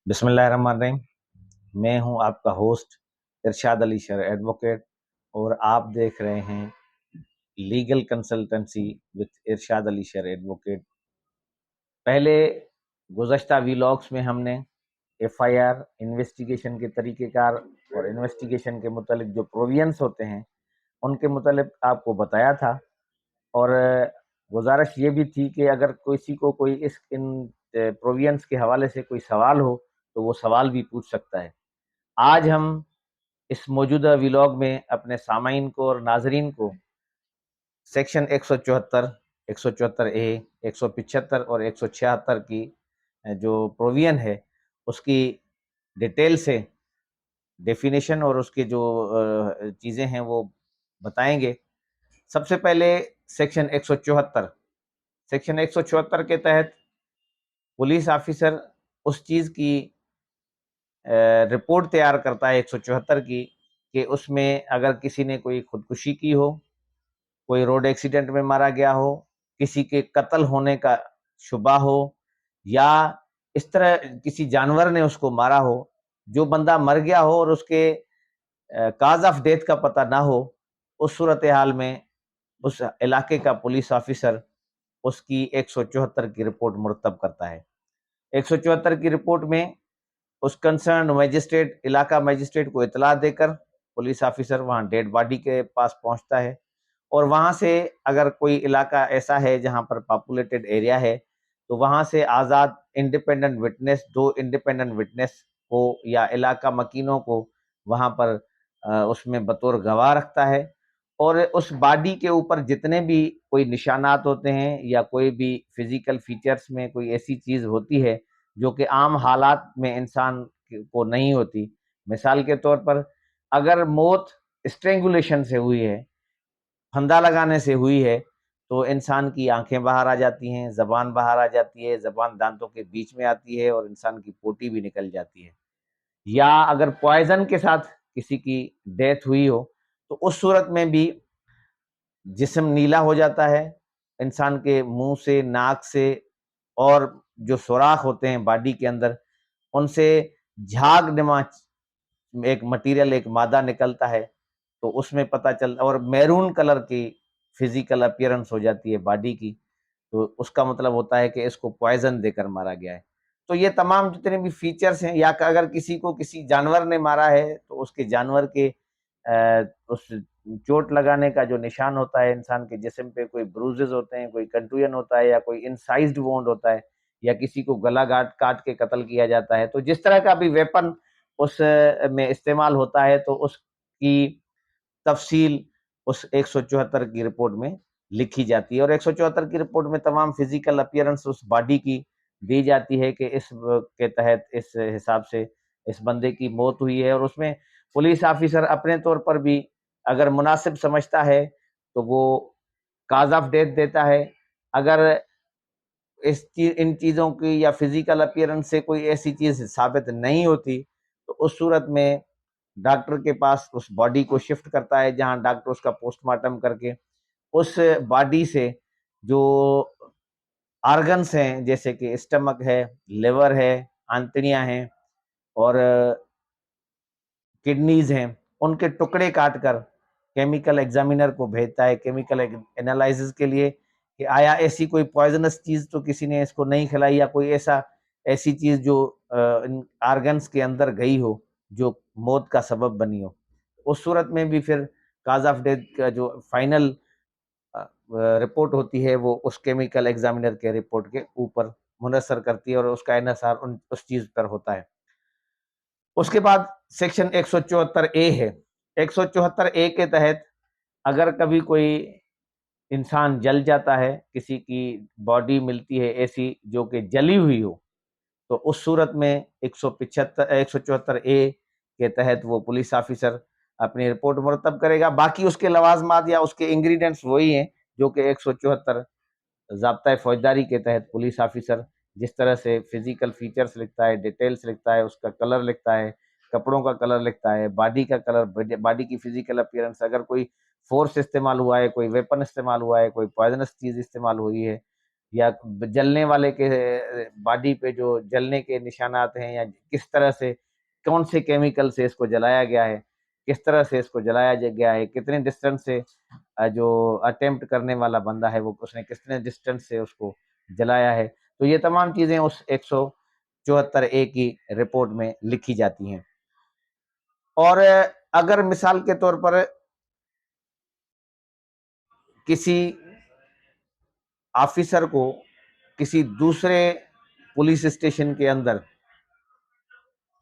बिस्मिल्लाहिर्रहमानिर्रहीम। मैं हूं आपका होस्ट इरशाद अली शर एडवोकेट और आप देख रहे हैं legal consultancy with Irshad Ali sir advocate. पहले गुज़श्ता वीलॉग्स में हमने एफआईआर, इन्वेस्टिगेशन के तरीक़ेकार और इन्वेस्टिगेशन के मुतालिक जो प्रोविजंस होते हैं उनके मुतालिक आपको बताया था, और गुजारिश ये भी थी कि अगर किसी को कोई इन प्रोविजंस के हवाले से कोई सवाल हो तो वो सवाल भी पूछ सकता है। आज हम इस मौजूदा व्लॉग में अपने सामाइन को और नाजरीन को सेक्शन 174, 174 ए, 175 और 176 की जो प्रोविजन है उसकी डिटेल से डेफिनेशन और उसके जो चीज़ें हैं वो बताएंगे। सबसे पहले सेक्शन 174। सेक्शन 174 के तहत पुलिस ऑफिसर उस चीज़ की रिपोर्ट तैयार करता है 174 की कि उसमें अगर किसी ने कोई खुदकुशी की हो, कोई रोड एक्सीडेंट में मारा गया हो, किसी के कत्ल होने का शुबा हो, या इस तरह किसी जानवर ने उसको मारा हो, जो बंदा मर गया हो और उसके काज ऑफ डेथ का पता ना हो, उस सूरत हाल में उस इलाके का पुलिस ऑफिसर उसकी 174 की रिपोर्ट मुरतब करता है। 174 की रिपोर्ट में उस कंसर्न मजिस्ट्रेट, इलाका मजिस्ट्रेट को इतला देकर पुलिस ऑफिसर वहाँ डेड बॉडी के पास पहुँचता है, और वहाँ से अगर कोई इलाका ऐसा है जहाँ पर पॉपुलेटेड एरिया है तो वहाँ से आज़ाद इंडिपेंडेंट विटनेस, 2 इंडिपेंडेंट विटनेस को या इलाका मकीनों को वहाँ पर उसमें बतौर गवाह रखता है, और उस बॉडी के ऊपर जितने भी कोई निशानात होते हैं या कोई भी फिजिकल फीचर्स में कोई ऐसी चीज़ होती है जो कि आम हालात में इंसान को नहीं होती। मिसाल के तौर पर अगर मौत स्ट्रेंगुलेशन से हुई है, फंदा लगाने से हुई है, तो इंसान की आंखें बाहर आ जाती हैं, ज़बान बाहर आ जाती है, ज़बान दांतों के बीच में आती है और इंसान की पोटी भी निकल जाती है। या अगर पॉइजन के साथ किसी की डेथ हुई हो तो उस सूरत में भी जिस्म नीला हो जाता है, इंसान के मुंह से, नाक से, और जो सुराख होते हैं बॉडी के अंदर उनसे झाग नुमा एक मटेरियल, एक मादा निकलता है, तो उसमें पता चल, और मैरून कलर की फिजिकल अपीयरेंस हो जाती है बॉडी की, तो उसका मतलब होता है कि इसको पॉइजन देकर मारा गया है। तो ये तमाम जितने भी फीचर्स हैं, या अगर किसी को किसी जानवर ने मारा है तो उसके जानवर के उस चोट लगाने का जो निशान होता है, इंसान के जिस्म पे कोई ब्रूजेस होते हैं, कोई कंटूजन होता है, या कोई इनसाइज्ड वोंड होता है, या किसी को गला काट के कत्ल किया जाता है, तो जिस तरह का भी वेपन उस में इस्तेमाल होता है तो उसकी तफसील उस 174 की रिपोर्ट में लिखी जाती है, और 174 की रिपोर्ट में तमाम फिजिकल अपीयरेंस उस बॉडी की दी जाती है कि इस के तहत इस हिसाब से इस बंदे की मौत हुई है, और उसमें पुलिस ऑफिसर अपने तौर पर भी अगर मुनासिब समझता है तो वो काज ऑफ डेथ देता है। अगर इन चीज़ों की या फिजिकल अपीयरेंस से कोई ऐसी चीज़ साबित नहीं होती तो उस सूरत में डॉक्टर के पास उस बॉडी को शिफ्ट करता है, जहां डॉक्टर उसका पोस्टमार्टम करके उस बॉडी से जो ऑर्गन्स हैं, जैसे कि स्टमक है, लिवर है, आंतड़ियां हैं और किडनीज हैं, उनके टुकड़े काट कर केमिकल एग्जामिनर को भेजता है केमिकल एनालिसिस के लिए कि आया ऐसी कोई पॉइजनस चीज तो किसी ने इसको नहीं खिलाई, या कोई ऐसी चीज जो इन आर्गन्स के अंदर गई हो जो मौत का सबब बनी हो। उस सूरत में भी फिर काज ऑफ डेथ का जो फाइनल रिपोर्ट होती है वो उस केमिकल एग्जामिनर के रिपोर्ट के ऊपर मुनसर करती है, और उसका इन्हसार उस चीज पर होता है। उसके बाद सेक्शन 174 ए है। 174 ए के तहत अगर कभी कोई इंसान जल जाता है, किसी की बॉडी मिलती है ऐसी जो कि जली हुई हो, तो उस सूरत में 174 ए के तहत वो पुलिस ऑफिसर अपनी रिपोर्ट मुरतब करेगा। बाकी उसके लवाजमात या उसके इंग्रेडिएंट्स वही हैं जो कि 174 ज़ाब्ता फौजदारी के तहत पुलिस ऑफिसर जिस तरह से फिजिकल फीचर्स लिखता है, डिटेल्स लिखता है, उसका कलर लिखता है, कपड़ों का कलर लिखता है, बॉडी का कलर, बॉडी की फिजिकल अपीयरेंस, अगर कोई फोर्स इस्तेमाल हुआ है, कोई वेपन इस्तेमाल हुआ है, कोई पॉइजनस चीज इस्तेमाल हुई है, یا جلنے والے کے باڈی پہ جو جلنے کے نشانات ہیں، یا کس طرح سے کون سے کیمیکل سے اس کو جلایا گیا ہے، کس طرح سے اس کو جلایا گیا ہے، کتنے ڈسٹینس سے جو اٹیمپٹ کرنے والا بندہ ہے وہ اس نے کتنے ڈسٹینس سے اس کو جلایا ہے. تو یہ تمام چیزیں اس 174A کی رپورٹ میں لکھی جاتی ہیں. اور اگر مثال کے طور پر کسی آفیسر کو کسی دوسرے پولیس اسٹیشن کے اندر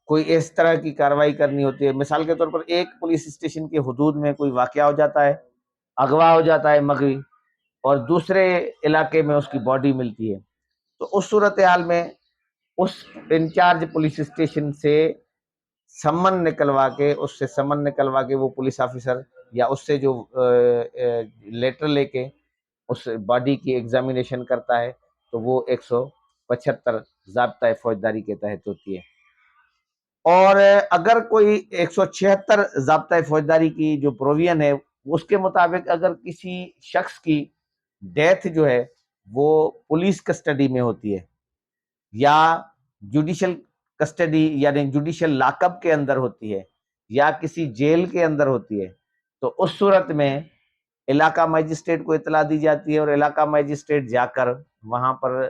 کوئی اس طرح کی کاروائی کرنی ہوتی ہے، مثال کے طور پر ایک پولیس اسٹیشن کے حدود میں کوئی واقعہ ہو جاتا ہے، اغوا ہو جاتا ہے مغوی، اور دوسرے علاقے میں اس کی باڈی ملتی ہے، تو اس صورتحال میں اس انچارج پولیس اسٹیشن سے سمن نکلوا کے وہ پولیس آفیسر یا اس سے جو لیٹر لے کے اس باڈی کی ایگزامینیشن کرتا ہے، تو وہ 175 ضابطۂ فوجداری کے تحت ہوتی ہے. اور اگر کوئی 176 ضابطۂ فوجداری کی جو پروویژن ہے اس کے مطابق اگر کسی شخص کی ڈیتھ جو ہے وہ پولیس کسٹڈی میں ہوتی ہے یا جوڈیشل کسٹڈی یعنی جوڈیشل لاک اپ کے اندر ہوتی ہے یا کسی جیل کے اندر ہوتی ہے، تو اس صورت میں علاقہ مجسٹریٹ کو اطلاع دی جاتی ہے، اور علاقہ مجسٹریٹ جا کر وہاں پر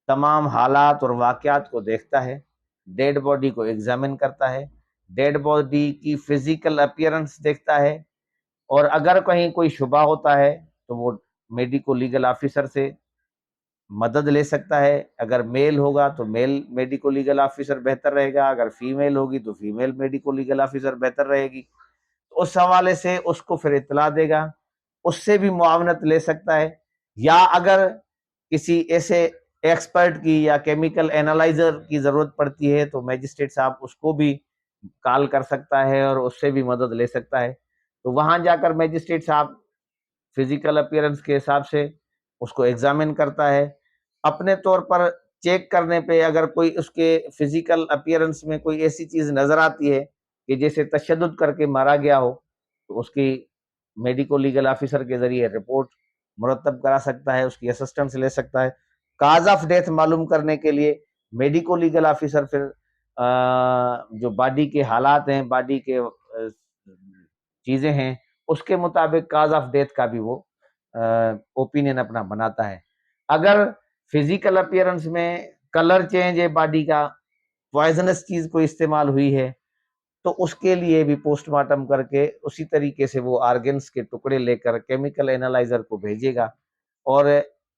تمام حالات اور واقعات کو دیکھتا ہے، ڈیڈ باڈی کو ایگزامن کرتا ہے، ڈیڈ باڈی کی فزیکل اپیرنس دیکھتا ہے، اور اگر کہیں کوئی شبہ ہوتا ہے تو وہ میڈیکو لیگل آفیسر سے مدد لے سکتا ہے. اگر میل ہوگا تو میل میڈیکو لیگل آفیسر بہتر رہے گا، اگر فیمیل ہوگی تو فیمیل میڈیکو لیگل آفیسر بہتر رہے گی. اس حوالے سے اس کو پھر اطلاع دے گا، اس سے بھی معاونت لے سکتا ہے. یا اگر کسی ایسے ایکسپرٹ کی یا کیمیکل اینالائزر کی ضرورت پڑتی ہے تو میجسٹریٹ صاحب اس کو بھی کال کر سکتا ہے اور اس سے بھی مدد لے سکتا ہے. تو وہاں جا کر میجسٹریٹ صاحب فزیکل اپیرنس کے حساب سے اس کو ایگزامن کرتا ہے. اپنے طور پر چیک کرنے پہ اگر کوئی اس کے فزیکل اپیرنس میں کوئی ایسی چیز نظر آتی ہے کہ جیسے تشدد کر کے مارا گیا ہو، تو اس کی میڈیکو لیگل آفیسر کے ذریعے رپورٹ مرتب کرا سکتا ہے، اس کی اسسٹنس لے سکتا ہے. کاز آف ڈیتھ معلوم کرنے کے لیے میڈیکو لیگل آفیسر پھر جو باڈی کے حالات ہیں، باڈی کے چیزیں ہیں، اس کے مطابق کاز آف ڈیتھ کا بھی وہ اوپینین اپنا بناتا ہے. اگر فزیکل اپیرنس میں کلر چینج ہے باڈی کا، پوائزنس چیز کوئی استعمال ہوئی ہے، تو اس کے لیے بھی پوسٹ مارٹم کر کے اسی طریقے سے وہ آرگنز کے ٹکڑے لے کر کیمیکل اینالائزر کو بھیجے گا اور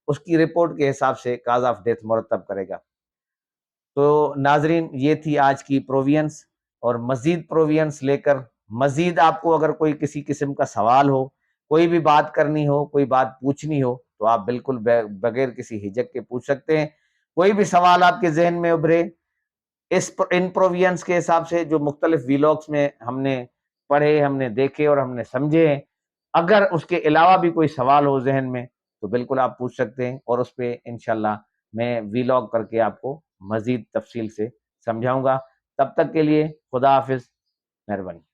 اس کی رپورٹ کے حساب سے کاز آف ڈیتھ مرتب کرے گا. تو ناظرین، یہ تھی آج کی پروویژنس، اور مزید پروویژنس لے کر مزید آپ کو اگر کوئی کسی قسم کا سوال ہو، کوئی بھی بات کرنی ہو، کوئی بات پوچھنی ہو، تو آپ بالکل بغیر کسی ہجک کے پوچھ سکتے ہیں. کوئی بھی سوال آپ کے ذہن میں ابھرے ان پروویژنس کے حساب سے جو مختلف ویلاگس میں ہم نے پڑھے، ہم نے دیکھے اور ہم نے سمجھے ہیں، اگر اس کے علاوہ بھی کوئی سوال ہو ذہن میں تو بالکل آپ پوچھ سکتے ہیں، اور اس پہ انشاءاللہ میں ویلاگ کر کے آپ کو مزید تفصیل سے سمجھاؤں گا. تب تک کے لیے خدا حافظ، مہربانی.